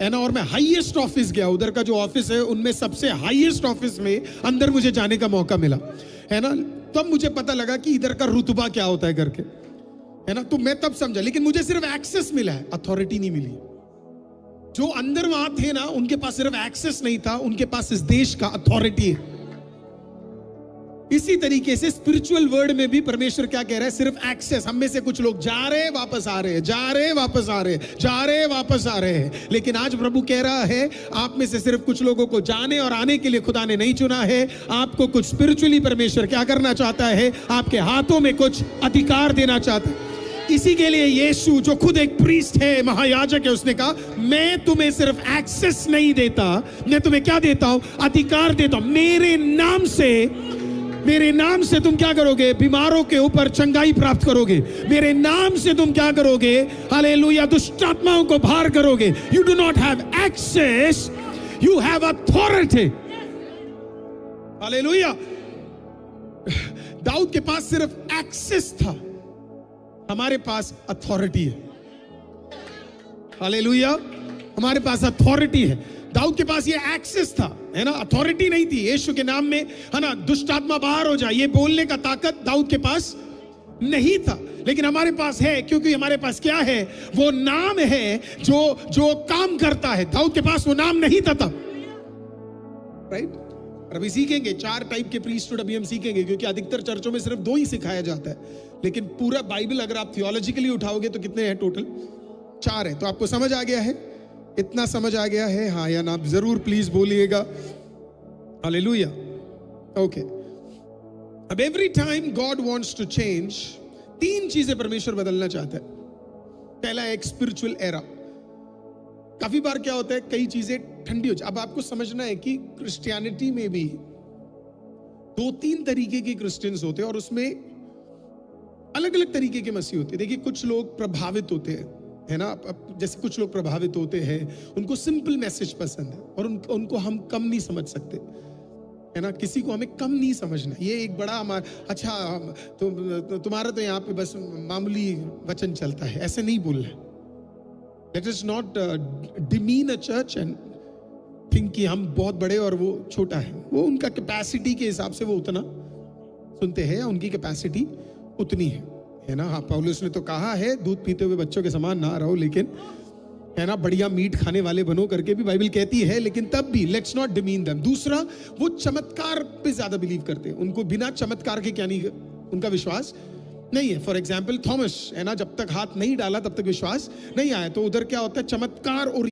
है ना, और मैं हाईएस्ट ऑफिस गया, उधर का जो ऑफिस है उनमें सबसे हाईएस्ट ऑफिस में अंदर मुझे जाने का मौका मिला, है ना। तब मुझे पता लगा कि इधर का रुतबा क्या होता है करके, है ना। तो मैं तब समझा, लेकिन मुझे सिर्फ एक्सेस मिला है, अथॉरिटी नहीं मिली। जो अंदर वहां थे ना, उनके पास सिर्फ एक्सेस नहीं था, उनके पास इस देश का अथॉरिटी है। इसी तरीके से स्पिरिचुअल वर्ल्ड में भी परमेश्वर क्या कह रहा है, सिर्फ एक्सेस। हम में से कुछ लोग जा रहे वापस आ रहे, जा रहे वापस आ रहे, जा रहे वापस आ रहे हैं, लेकिन आज प्रभु कह रहा है आप में से सिर्फ कुछ लोगों को जाने और आने के लिए खुदा ने नहीं चुना है। आपको कुछ स्पिरिचुअली परमेश्वर क्या करना चाहता है, आपके हाथों में कुछ अधिकार देना चाहता है। इसी के लिए यीशु जो खुद एक प्रीस्ट है, महायाजक है, उसने कहा मैं तुम्हें सिर्फ एक्सेस नहीं देता, मैं तुम्हें क्या देता हूं, अधिकार देता हूं। मेरे नाम से तुम क्या करोगे, बीमारों के ऊपर चंगाई प्राप्त करोगे। मेरे नाम से तुम क्या करोगे, हालेलुया, दुष्ट आत्माओं को बाहर करोगे। You do not have access, you have authority. Hallelujah. Daud के पास सिर्फ एक्सेस था, हमारे पास अथॉरिटी है। हालेलुया, हमारे पास अथॉरिटी है। दाऊद के पास ये एक्सेस था, है ना, अथॉरिटी नहीं थी। यीशु के नाम में, है ना, दुष्ट आत्मा बाहर हो जाए, ये बोलने का ताकत दाऊद के पास नहीं था, लेकिन हमारे पास है, क्योंकि हमारे पास क्या है, वो नाम है जो काम करता है। दाऊद के पास वो नाम नहीं था तब, राइट। और अभी सीखेंगे 4 टाइप के प्रीस्टहुड, अभी हम सीखेंगे, क्योंकि अधिकतर चर्चों में सिर्फ 2 ही सिखाया जाता है, लेकिन पूरा बाइबल अगर आप थियोलॉजिकली उठाओगे तो कितने हैं टोटल, 4 है। तो आपको समझ आ गया है, इतना समझ आ गया है, हाँ या ना, आप जरूर प्लीज बोलिएगा। हालेलुया। ओके, अब every time God wants to change, 3 चीजें परमेश्वर बदलना चाहता है। पहला एक स्पिरिचुअल एरा। काफी बार क्या होता है, कई चीजें ठंडी हो जाती। अब आपको समझना है कि क्रिश्चियनिटी में भी 2-3 तरीके के क्रिश्चियंस होते हैं, और उसमें अलग अलग तरीके के मसीह होते हैं। देखिए, कुछ लोग प्रभावित होते हैं, है ना, जैसे कुछ लोग प्रभावित होते हैं, उनको सिंपल मैसेज पसंद है, और उनको हम कम नहीं समझ सकते, है ना। किसी को हमें कम नहीं समझना, ये एक बड़ा अच्छा तुम्हारा तो यहाँ पे बस मामूली वचन चलता है, ऐसे नहीं बोलना है। Let us not demean a church and think कि हम बहुत बड़े और वो छोटा है। वो उनका कैपेसिटी के हिसाब से वो उतना सुनते हैं, या उनकी कैपेसिटी उतनी है ना। हाँ, पौलुस ने तो कहा है दूध पीते हुए बच्चों के समान ना रहो, लेकिन, है ना, बढ़िया मीट खाने वाले बनो करके भी बाइबल कहती है, लेकिन तब भी लेट्स नॉट डिमीन देम। दूसरा, वो चमत्कार पे ज्यादा बिलीव करते हैं, उनको बिना चमत्कार के क्या नहीं, उनका विश्वास नहीं है। फॉर एग्जाम्पल थॉमस, है ना, जब तक हाथ नहीं डाला तब तक विश्वास नहीं आया। तो उधर क्या होता है, चमत्कार और